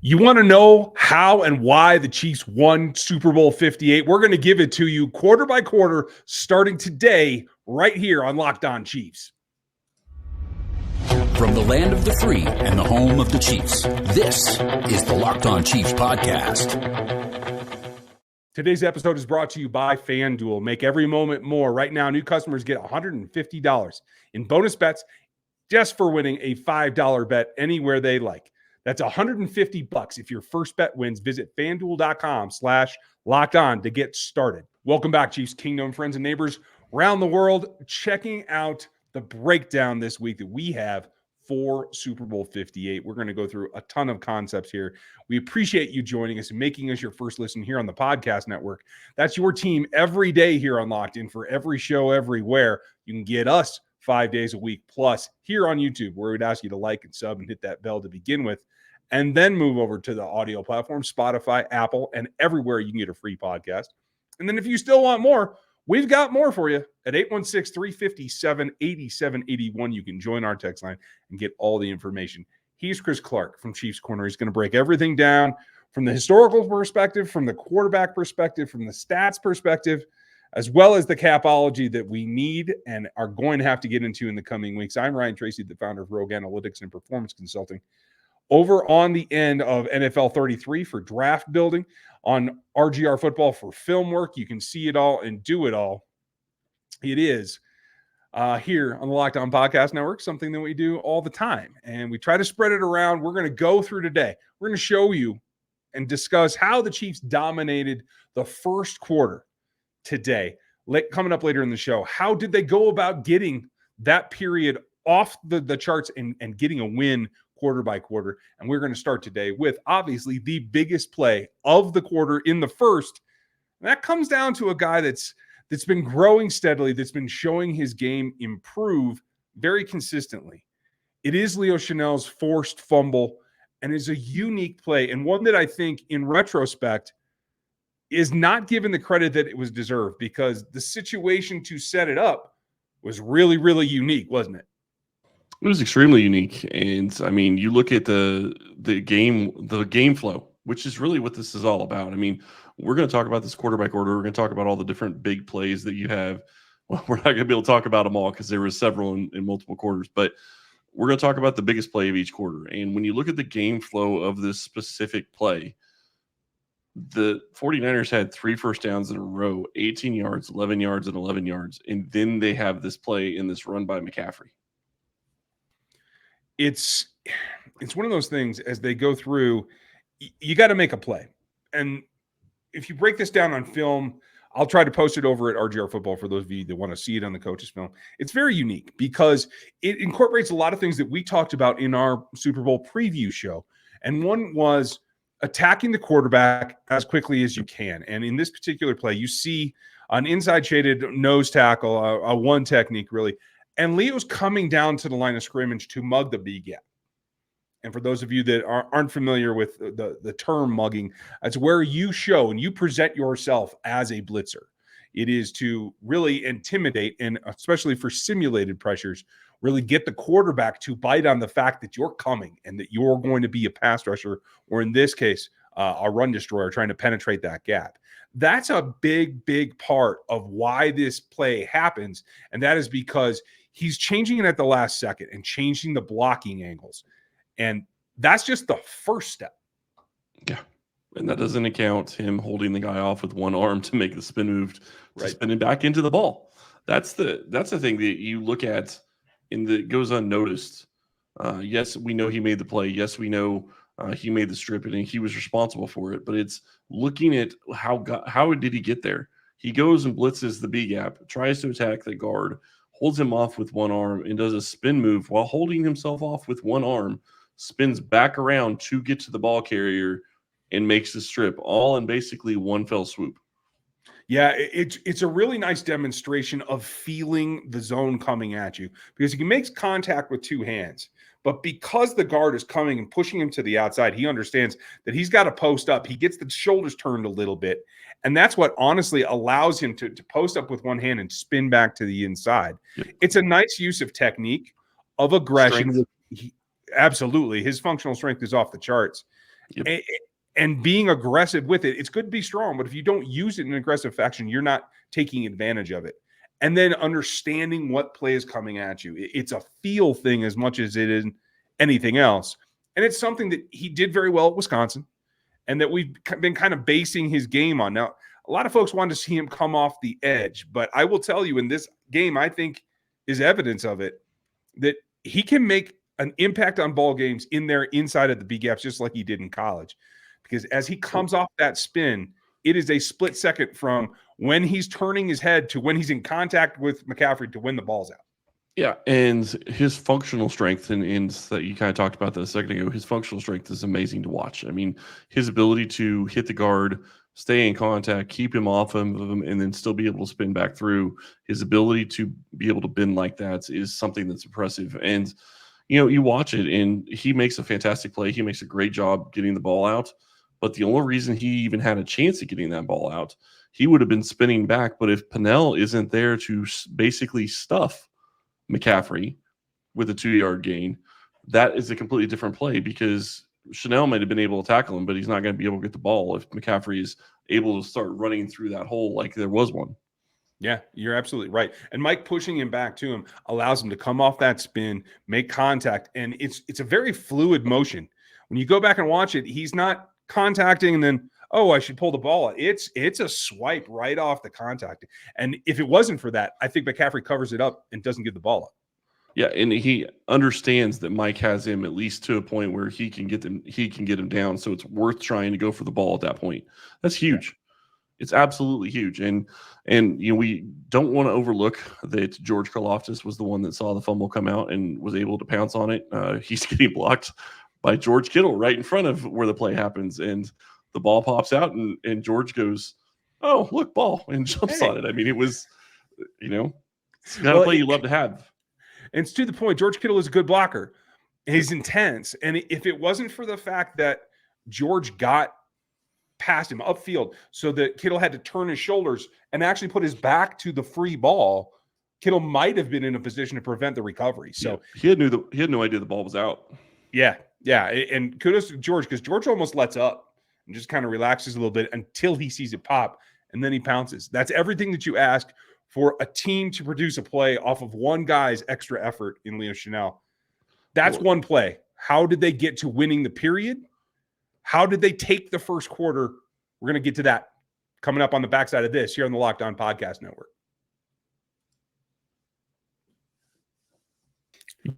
You want to know how and why the Chiefs won Super Bowl 58? We're going to give it to you quarter by quarter, starting today, right here on Locked On Chiefs. From the land of the free and the home of the Chiefs, this is the Locked On Chiefs podcast. Today's episode is brought to you by FanDuel. Make every moment more. Right now, new customers get $150 in bonus bets just for winning a $5 bet anywhere they like. That's $150 if your first bet wins. Visit FanDuel.com/LockedOn to get started. Welcome back, Chiefs Kingdom, friends and neighbors around the world, checking out the breakdown this week that we have for Super Bowl 58. We're going to go through a ton of concepts here. We appreciate you joining us and making us your first listen here on the podcast network. That's your team every day here on Locked In for every show, everywhere. You can get us 5 days a week plus here on YouTube, where we'd ask you to like and sub and hit that bell to begin with, and then move over to the audio platform, Spotify, Apple, and everywhere you can get a free podcast. And then if you still want more, we've got more for you at 816-357-8781. You can join our text line and get all the information. He's Chris Clark from Chiefs Corner. He's going to break everything down from the historical perspective, from the quarterback perspective, from the stats perspective, as well as the capology that we need and are going to have to get into in the coming weeks. I'm Ryan Tracy, the founder of Rogue Analytics and Performance Consulting. Over on the end of NFL 33 for draft building, on RGR Football for film work. You can see it all and do it all. It is here on the Locked On Podcast Network, something that we do all the time. And we try to spread it around. We're going to go through today. We're going to show you and discuss how the Chiefs dominated the first quarter today. Coming up later in the show, how did they go about getting that period off the charts and getting a win quarter by quarter? And we're going to start today with obviously the biggest play of the quarter in the first. And that comes down to a guy that's been growing steadily, that's been showing his game improve very consistently. It is Leo Chenal's forced fumble, and is a unique play, and one that I think in retrospect is not given the credit that it was deserved, because the situation to set it up was really, really unique, wasn't it? It was extremely unique, and I mean, you look at the game flow, which is really what this is all about. I mean, we're going to talk about this quarter by quarter. We're going to talk about all the different big plays that you have. Well, we're not going to be able to talk about them all because there were several in multiple quarters, but we're going to talk about the biggest play of each quarter. And when you look at the game flow of this specific play, the 49ers had 3 first downs in a row, 18 yards, 11 yards, and 11 yards, and then they have this play in this run by McCaffrey. It's one of those things as they go through, you got to make a play. And if you break this down on film, I'll try to post it over at RGR Football for those of you that want to see it on the coach's film. It's very unique because it incorporates a lot of things that we talked about in our Super Bowl preview show. And one was attacking the quarterback as quickly as you can. And in this particular play, you see an inside shaded nose tackle, a one technique really. And Leo's coming down to the line of scrimmage to mug the B gap. And for those of you that aren't familiar with the term mugging, that's where you show and you present yourself as a blitzer. It is to really intimidate, and especially for simulated pressures, really get the quarterback to bite on the fact that you're coming and that you're going to be a pass rusher, or in this case, a run destroyer trying to penetrate that gap. That's a big, big part of why this play happens, and that is because he's changing it at the last second and changing the blocking angles. And that's just the first step. Yeah. And that doesn't account him holding the guy off with one arm to make the spin move to spin it back into the ball. That's the thing that you look at and that goes unnoticed. Yes, we know he made the play. Yes, we know he made the strip and he was responsible for it. But it's looking at how did he get there? He goes and blitzes the B gap, tries to attack the guard, holds him off with one arm, and does a spin move while holding himself off with one arm, spins back around to get to the ball carrier, and makes the strip all in basically one fell swoop. Yeah, it's a really nice demonstration of feeling the zone coming at you, because he makes contact with two hands. But because the guard is coming and pushing him to the outside, he understands that he's got to post up. He gets the shoulders turned a little bit. And that's what honestly allows him to post up with one hand and spin back to the inside. Yep. It's a nice use of technique, of aggression. Absolutely. His functional strength is off the charts. Yep. And being aggressive with it. It's good to be strong, but if you don't use it in an aggressive fashion, you're not taking advantage of it. And then understanding what play is coming at you. It's a feel thing as much as it is anything else. And it's something that he did very well at Wisconsin and that we've been kind of basing his game on. Now, a lot of folks want to see him come off the edge, but I will tell you in this game, I think is evidence of it, that he can make an impact on ball games in there inside of the B gaps, just like he did in college. Because as he comes off that spin, it is a split second from when he's turning his head to when he's in contact with McCaffrey to when the ball's out. Yeah, and his functional strength, and that you kind of talked about that a second ago, his functional strength is amazing to watch. I mean, his ability to hit the guard, stay in contact, keep him off of him, and then still be able to spin back through, his ability to be able to bend like that is something that's impressive. And, you watch it, and he makes a fantastic play. He makes a great job getting the ball out. But the only reason he even had a chance at getting that ball out, he would have been spinning back. But if Pennell isn't there to basically stuff McCaffrey with a 2-yard gain, that is a completely different play, because Chenal might have been able to tackle him, but he's not going to be able to get the ball if McCaffrey is able to start running through that hole like there was one. Yeah, you're absolutely right. And Mike pushing him back to him allows him to come off that spin, make contact, and it's a very fluid motion. When you go back and watch it, he's not contacting and then, oh, I should pull the ball. It's a swipe right off the contact. And if it wasn't for that, I think McCaffrey covers it up and doesn't give the ball up. Yeah, and he understands that Mike has him at least to a point where he can get him down. So it's worth trying to go for the ball at that point. That's huge. Yeah. It's absolutely huge. And we don't want to overlook that George Karlaftis was the one that saw the fumble come out and was able to pounce on it. He's getting blocked by George Kittle right in front of where the play happens, and the ball pops out, and George goes, "Oh, look, ball," and jumps on it. I mean, it was, it's the kind of play you love to have. And it's to the point, George Kittle is a good blocker. He's intense. And if it wasn't for the fact that George got past him upfield so that Kittle had to turn his shoulders and actually put his back to the free ball, Kittle might have been in a position to prevent the recovery. So yeah, he had no idea the ball was out. Yeah. And kudos to George, because George almost lets up and just kind of relaxes a little bit until he sees it pop, and then he pounces. That's everything that you ask for a team to produce a play off of one guy's extra effort in Leo Chenal. That's one play. How did they get to winning the period? How did they take the first quarter? We're going to get to that coming up on the backside of this here on the Locked On Podcast Network.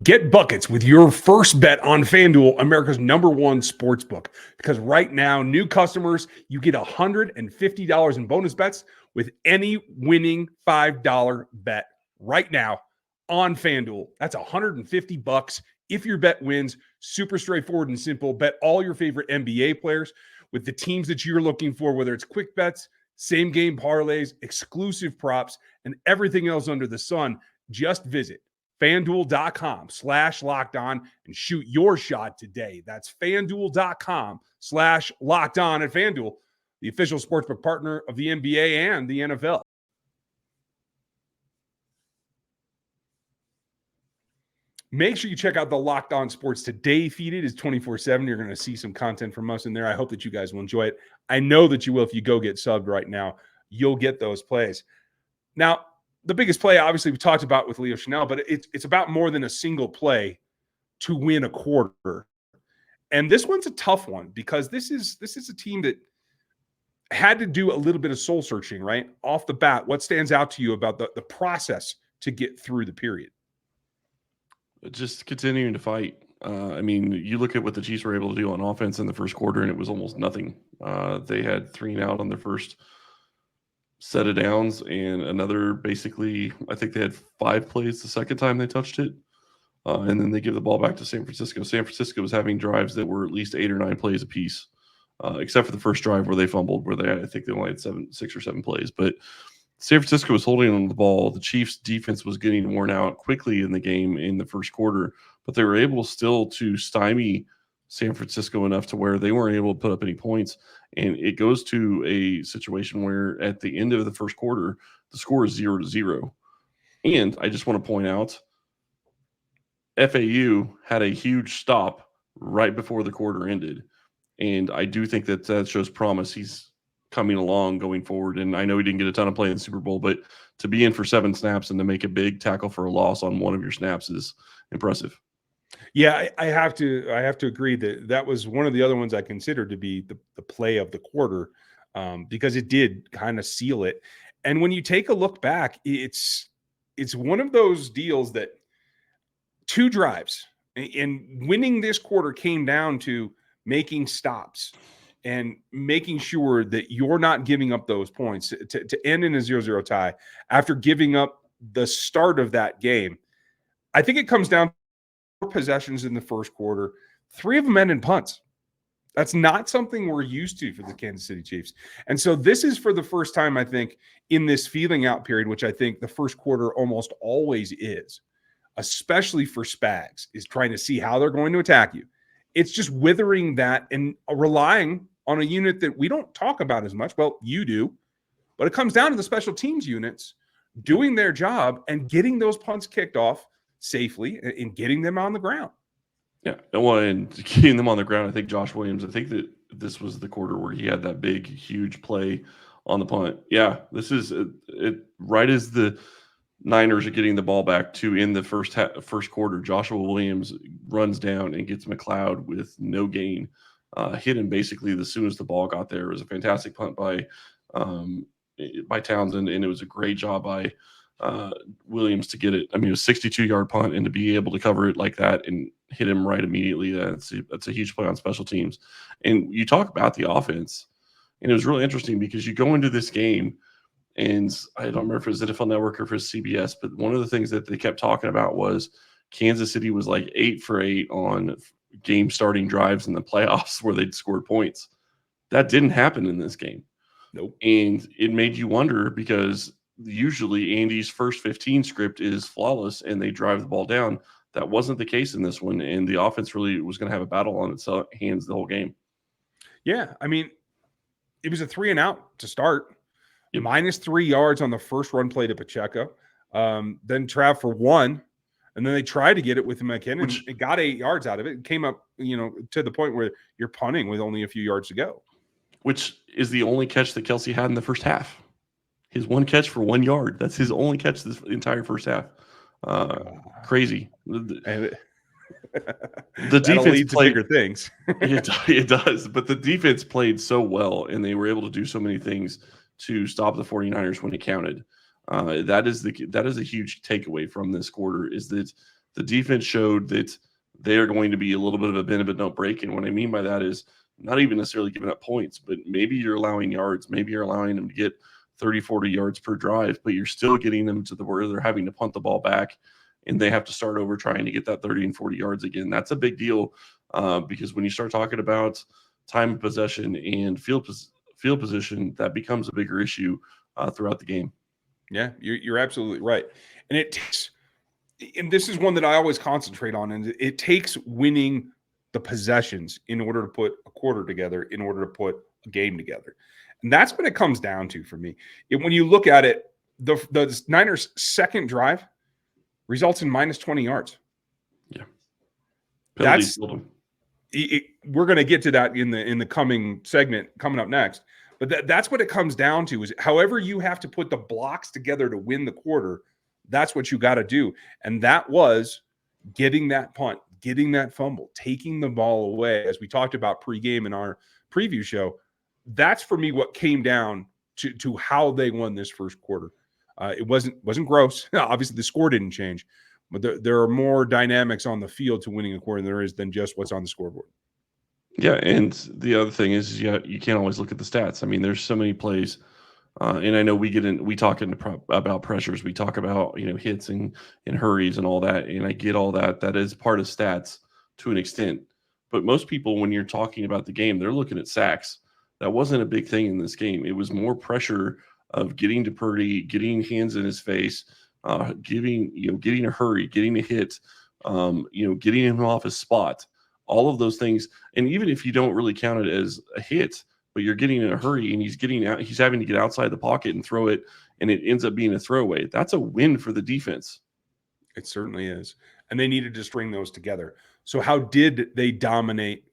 Get buckets with your first bet on FanDuel, America's #1 sports book. Because right now, new customers, you get $150 in bonus bets with any winning $5 bet right now on FanDuel. That's $150 if your bet wins. Super straightforward and simple. Bet all your favorite NBA players with the teams that you're looking for, whether it's quick bets, same game parlays, exclusive props, and everything else under the sun. Just visit FanDuel.com/lockedon and shoot your shot today. That's FanDuel.com/lockedon at FanDuel, the official sportsbook partner of the NBA and the NFL. Make sure you check out the Locked On Sports Today feed. It is 24/7. You're going to see some content from us in there. I hope that you guys will enjoy it. I know that you will. If you go get subbed right now, you'll get those plays. Now, the biggest play, obviously, we talked about with Leo Chenal, but it's about more than a single play to win a quarter. And this one's a tough one because this is a team that had to do a little bit of soul searching, right? Off the bat, what stands out to you about the process to get through the period? Just continuing to fight. You look at what the Chiefs were able to do on offense in the first quarter, and it was almost nothing. They had 3 and out on their first set of downs, and another basically, I think they had 5 plays the second time they touched it. And then they give the ball back to San Francisco. San Francisco was having drives that were at least 8 or 9 plays apiece, except for the first drive where they fumbled, I think they only had 6 or 7 plays. But San Francisco was holding on to the ball. The Chiefs' defense was getting worn out quickly in the game in the first quarter, but they were able still to stymie San Francisco enough to where they weren't able to put up any points. And it goes to a situation where at the end of the first quarter, the score is 0-0. And I just want to point out, FAU had a huge stop right before the quarter ended. And I do think that shows promise. He's coming along going forward. And I know he didn't get a ton of play in the Super Bowl, but to be in for 7 snaps and to make a big tackle for a loss on one of your snaps is impressive. Yeah, I have to agree that was one of the other ones I considered to be the play of the quarter, because it did kind of seal it. And when you take a look back, it's one of those deals that 2 drives and winning this quarter came down to making stops and making sure that you're not giving up those points to end in a 0-0 tie after giving up the start of that game. I think it comes down to 4 possessions in the first quarter, 3 of them end in punts. That's not something we're used to for the Kansas City Chiefs. And so this is for the first time, I think, in this feeling out period, which I think the first quarter almost always is, especially for Spags, is trying to see how they're going to attack you. It's just withering that and relying on a unit that we don't talk about as much. Well, you do, but it comes down to the special teams units doing their job and getting those punts kicked off safely and getting them on the ground. Yeah, and getting them on the ground, I think Josh Williams, I think that this was the quarter where he had that big, huge play on the punt. Yeah, this is it. Right as the Niners are getting the ball back to in the first quarter, Joshua Williams runs down and gets McLeod with no gain. Hit him basically as soon as the ball got there. It was a fantastic punt by Townsend, and it was a great job by Williams to get it. I mean, it was a 62-yard punt, and to be able to cover it like that and hit him right immediately, that's a huge play on special teams. And you talk about the offense, and it was really interesting because you go into this game, and I don't remember if it was NFL Network or if it was CBS, but one of the things that they kept talking about was Kansas City was like 8 for 8 on game-starting drives in the playoffs where they'd scored points. That didn't happen in this game. Nope. And it made you wonder because usually Andy's first 15 script is flawless and they drive the ball down. That wasn't the case in this one, and the offense really was going to have a battle on its hands the whole game. Yeah, I mean, it was a 3-and-out to start. Yep. -3 yards on the first run play to Pacheco. Then Trav for 1, and then they tried to get it with McKinnon. Which, it got 8 yards out of it. It came up, to the point where you're punting with only a few yards to go. Which is the only catch that Kelsey had in the first half. His 1 catch for 1 yard. That's his only catch this entire first half. Crazy. The defense played bigger things. It does, but the defense played so well, and they were able to do so many things to stop the 49ers when it counted. That is a huge takeaway from this quarter, is that the defense showed that they are going to be a little bit of a bend but don't break. And what I mean by that is not even necessarily giving up points, but maybe you're allowing yards. Maybe you're allowing them to get 30, 40 yards per drive, but you're still getting them to the where they're having to punt the ball back, and they have to start over trying to get that 30 and 40 yards again. That's a big deal because when you start talking about time of possession and field position, that becomes a bigger issue throughout the game. Yeah, you're absolutely right. And it takes, and this is one that I always concentrate on, and it takes winning the possessions in order to put a quarter together, in order to put a game together. And that's what it comes down to for me. When you look at it, the Niners' second drive results in -20 yards. Yeah. That's we're going to get to that in the coming segment coming up next. But that's what it comes down to, is however you have to put the blocks together to win the quarter, that's what you got to do. And that was getting that punt, getting that fumble, taking the ball away, as we talked about pregame in our preview show. That's for me what came down to how they won this first quarter. It wasn't gross. Obviously, the score didn't change, but there are more dynamics on the field to winning a quarter than there is than just what's on the scoreboard. Yeah, and the other thing is, you can't always look at the stats. I mean, there's so many plays, and I know we talk about pressures, we talk about hits and hurries and all that, and I get all that. That is part of stats to an extent, but most people, when you're talking about the game, they're looking at sacks. That wasn't a big thing in this game. It was more pressure of getting to Purdy, getting hands in his face, getting a hurry, getting a hit, getting him off his spot. All of those things, and even if you don't really count it as a hit, but you're getting in a hurry and he's having to get outside the pocket and throw it, and it ends up being a throwaway. That's a win for the defense. It certainly is, and they needed to string those together. So how did they dominate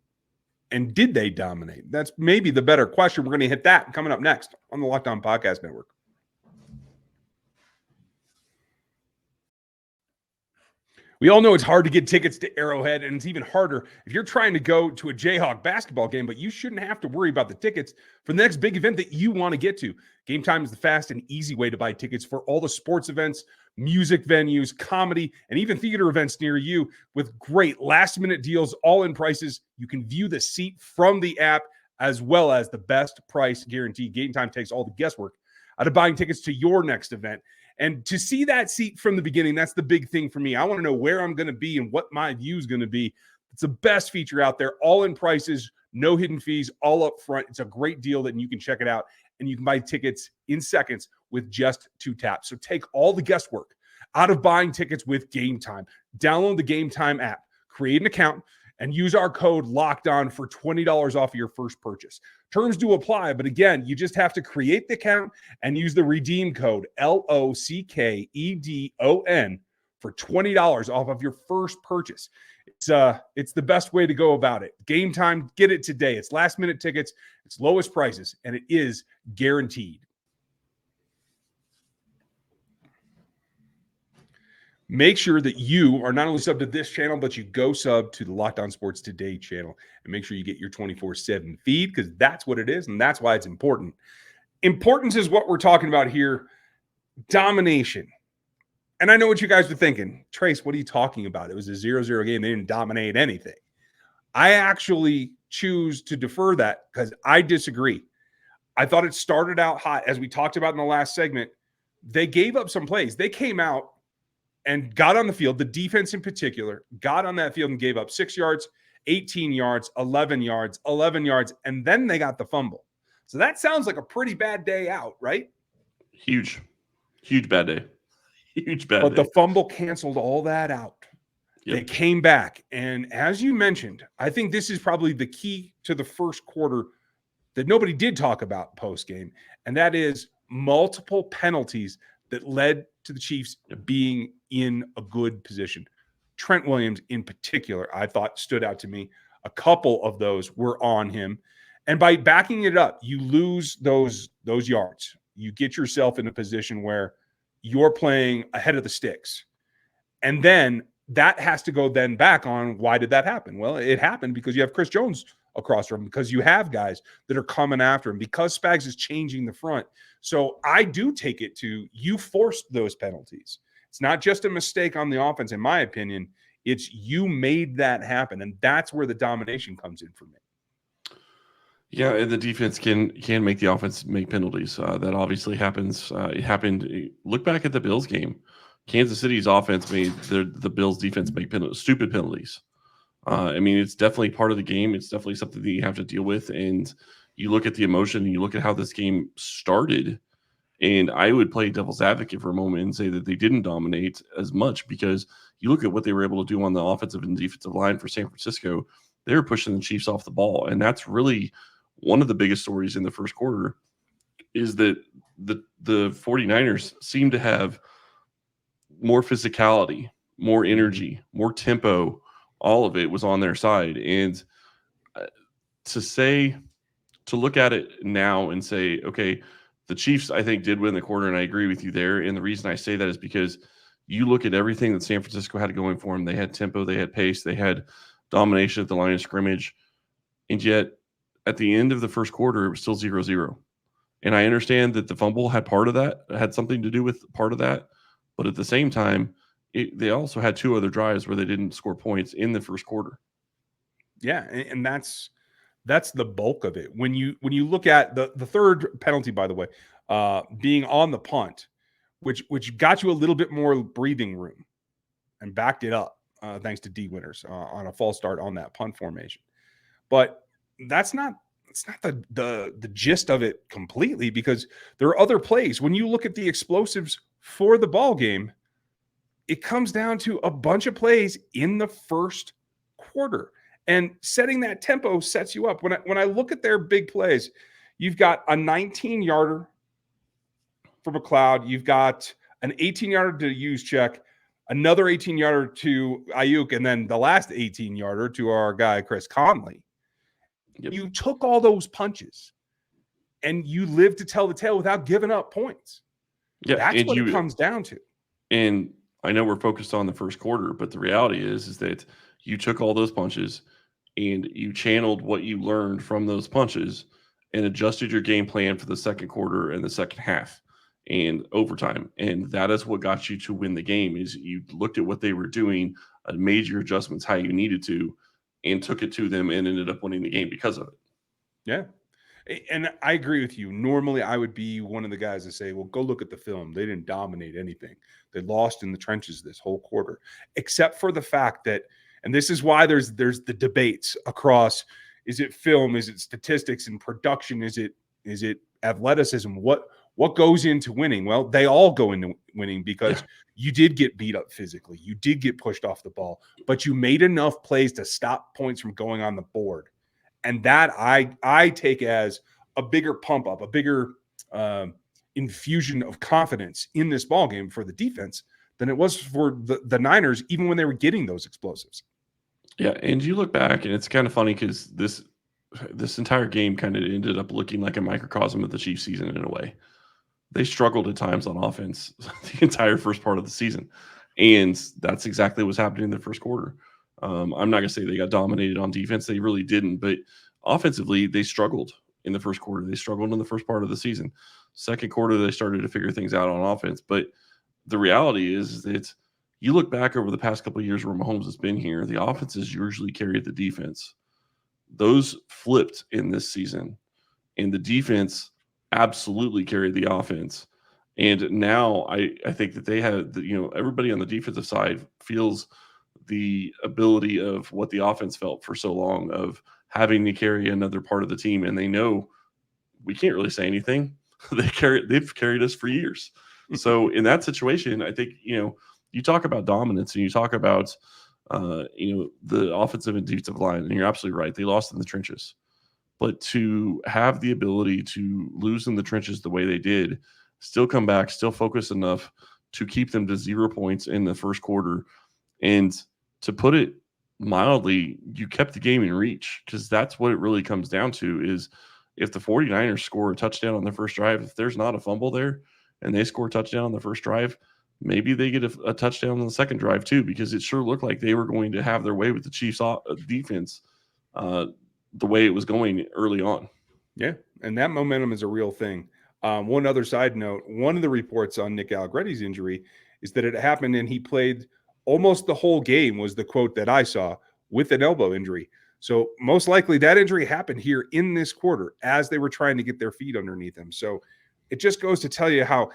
And did they dominate? That's maybe the better question. We're going to hit that coming up next on the Locked On Podcast Network. We all know it's hard to get tickets to Arrowhead, and it's even harder if you're trying to go to a Jayhawk basketball game, but you shouldn't have to worry about the tickets for the next big event that you want to get to. Game Time is the fast and easy way to buy tickets for all the sports events, music venues, comedy, and even theater events near you with great last-minute deals, all-in prices. You can view the seat from the app as well as the best price guarantee. Game Time takes all the guesswork out of buying tickets to your next event. And to see that seat from the beginning, that's the big thing for me. I want to know where I'm going to be and what my view is going to be. It's the best feature out there, all in prices, no hidden fees, all up front. It's a great deal that you can check it out, and you can buy tickets in seconds with just 2 taps. So take all the guesswork out of buying tickets with Game Time. Download the Game Time app, create an account, and use our code LOCKEDON for $20 off of your first purchase. Terms do apply, but again, you just have to create the account and use the redeem code LOCKEDON for $20 off of your first purchase. It's the best way to go about it. Game Time, get it today. It's last-minute tickets, it's lowest prices, and it is guaranteed. Make sure that you are not only sub to this channel, but you go sub to the Locked On Sports Today channel, and make sure you get your 24/7 feed, because that's what it is, and that's why it's important. Importance is what we're talking about here. Domination. And I know what you guys are thinking. Trace, what are you talking about? It was a 0-0 game. They didn't dominate anything. I actually choose to defer that because I disagree. I thought it started out hot. As we talked about in the last segment, they gave up some plays. They came out and got on the field, the defense in particular, got on that field and gave up 6 yards, 18 yards, 11 yards, 11 yards, and then they got the fumble. So that sounds like a pretty bad day out, right? Huge bad day. Huge bad But day. the fumble canceled all that out. Yep. They came back. And as you mentioned, I think this is probably the key to the first quarter that nobody did talk about post-game, and that is multiple penalties that led to the Chiefs being in a good position. Trent Williams in particular, I thought stood out to me. A couple of those were on him. And by backing it up, you lose those yards. You get yourself in a position where you're playing ahead of the sticks. And then that has to go then back on, why did that happen? Well, it happened because you have Chris Jones across from him, because you have guys that are coming after him, because Spags is changing the front. So I do take it to, you forced those penalties. It's not just a mistake on the offense, in my opinion. It's you made that happen, and that's where the domination comes in for me. Yeah, and the defense can make the offense make penalties. That obviously happens. It happened. Look back at the Bills game. Kansas City's offense made the Bills' defense make stupid penalties. I mean, it's definitely part of the game. It's definitely something that you have to deal with. And you look at the emotion, and you look at how this game started. And I would play devil's advocate for a moment and say that they didn't dominate as much, because you look at what they were able to do on the offensive and defensive line for San Francisco. They were pushing the Chiefs off the ball. And that's really one of the biggest stories in the first quarter, is that the 49ers seem to have more physicality, more energy, more tempo. All of it was on their side. And to look at it now and say, okay, the Chiefs, I think, did win the quarter, and I agree with you there. And the reason I say that is because you look at everything that San Francisco had going for them. They had tempo, they had pace, they had domination at the line of scrimmage. And yet, at the end of the first quarter, it was still 0-0. And I understand that the fumble had something to do with part of that. But at the same time, they also had 2 other drives where they didn't score points in the first quarter. Yeah, and that's the bulk of it. When you look at the third penalty, by the way, being on the punt, which got you a little bit more breathing room and backed it up, thanks to D Winters on a false start on that punt formation. But it's not the gist of it completely, because there are other plays. When you look at the explosives for the ball game, it comes down to a bunch of plays in the first quarter, and setting that tempo sets you up. When I look at their big plays, you've got a 19-yarder for McLeod, you've got an 18-yarder to Juszczyk, another 18-yarder to Ayuk, and then the last 18-yarder to our guy Chris Conley. Yep. You took all those punches and you lived to tell the tale without giving up points. Yeah, That's what it comes down to. And I know we're focused on the first quarter, but the reality is that you took all those punches and you channeled what you learned from those punches and adjusted your game plan for the second quarter and the second half and overtime. And that is what got you to win the game. Is you looked at what they were doing, made your adjustments how you needed to, and took it to them and ended up winning the game because of it. Yeah. And I agree with you. Normally, I would be one of the guys that say, well, go look at the film. They didn't dominate anything. They lost in the trenches this whole quarter, except for the fact that, and this is why there's the debates across, is it film? Is it statistics and production? Is it athleticism? What goes into winning? Well, they all go into winning because you did get beat up physically. You did get pushed off the ball, but you made enough plays to stop points from going on the board. And that I take as a bigger pump up, a bigger infusion of confidence in this ball game for the defense than it was for the Niners, even when they were getting those explosives. Yeah, and you look back, and it's kind of funny because this entire game kind of ended up looking like a microcosm of the Chiefs season in a way. They struggled at times on offense the entire first part of the season, and that's exactly what's happening in the first quarter. I'm not going to say they got dominated on defense. They really didn't, but offensively, they struggled in the first quarter. They struggled in the first part of the season. Second quarter, they started to figure things out on offense, but the reality is that you look back over the past couple of years where Mahomes has been here, the offenses usually carried the defense. Those flipped in this season, and the defense absolutely carried the offense. And now I think that they have, everybody on the defensive side feels the ability of what the offense felt for so long of having to carry another part of the team. And they know we can't really say anything. They've carried us for years. So in that situation, I think, you talk about dominance and you talk about, the offensive and defensive line, and you're absolutely right. They lost in the trenches, but to have the ability to lose in the trenches the way they did, still come back, still focus enough to keep them to 0 points in the first quarter. And to put it mildly, you kept the game in reach, because that's what it really comes down to is if the 49ers score a touchdown on their first drive, if there's not a fumble there and they score a touchdown on the first drive, maybe they get a touchdown on the second drive too, because it sure looked like they were going to have their way with the Chiefs defense the way it was going early on. Yeah, and that momentum is a real thing. One other side note, one of the reports on Nick Allegretti's injury is that it happened and he played almost the whole game, was the quote that I saw, with an elbow injury. So most likely that injury happened here in this quarter as they were trying to get their feet underneath him. So it just goes to tell you how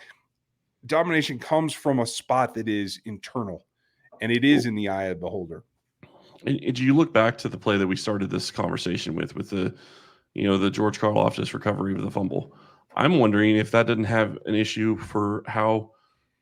domination comes from a spot that is internal, and it is in the eye of the beholder. And do you look back to the play that we started this conversation with the George Karlaftis recovery of the fumble? I'm wondering if that didn't have an issue for how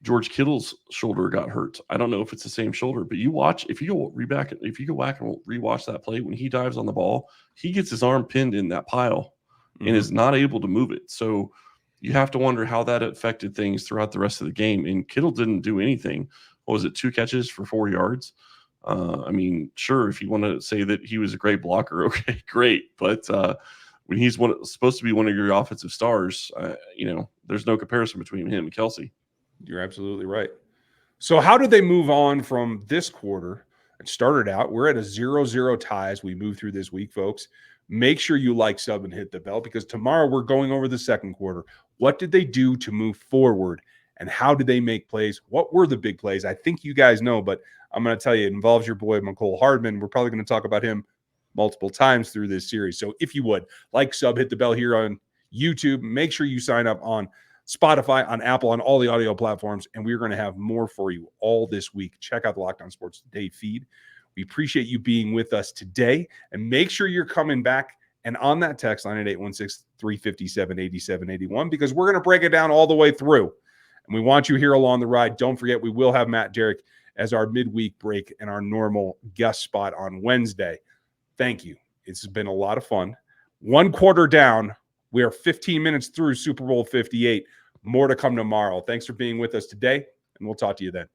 George Kittle's shoulder got hurt. I don't know if it's the same shoulder, but if you go back and rewatch that play, when he dives on the ball, he gets his arm pinned in that pile and is not able to move it. So you have to wonder how that affected things throughout the rest of the game. And Kittle didn't do anything. What was it, 2 catches for 4 yards? Sure, if you want to say that he was a great blocker, okay, great. But when he's supposed to be one of your offensive stars, there's no comparison between him and Kelsey. You're absolutely right. So how did they move on from this quarter? It started out, we're at a 0-0 tie as we move through this week, folks. Make sure you like, sub, and hit the bell, because tomorrow we're going over the second quarter. What did they do to move forward, and how did they make plays? What were the big plays? I think you guys know, but I'm going to tell you, it involves your boy, McCole Hardman. We're probably going to talk about him multiple times through this series. So if you would, like, sub, hit the bell here on YouTube. Make sure you sign up on Spotify, on Apple, on all the audio platforms, and we're going to have more for you all this week. Check out the Locked On Sports Today feed. We appreciate you being with us today, and make sure you're coming back and on that text line at 816-357-8781, because we're going to break it down all the way through, and we want you here along the ride. Don't forget, we will have Matt Derrick as our midweek break and our normal guest spot on Wednesday. Thank you. It's been a lot of fun. 1 quarter down. We are 15 minutes through Super Bowl 58. More to come tomorrow. Thanks for being with us today, and we'll talk to you then.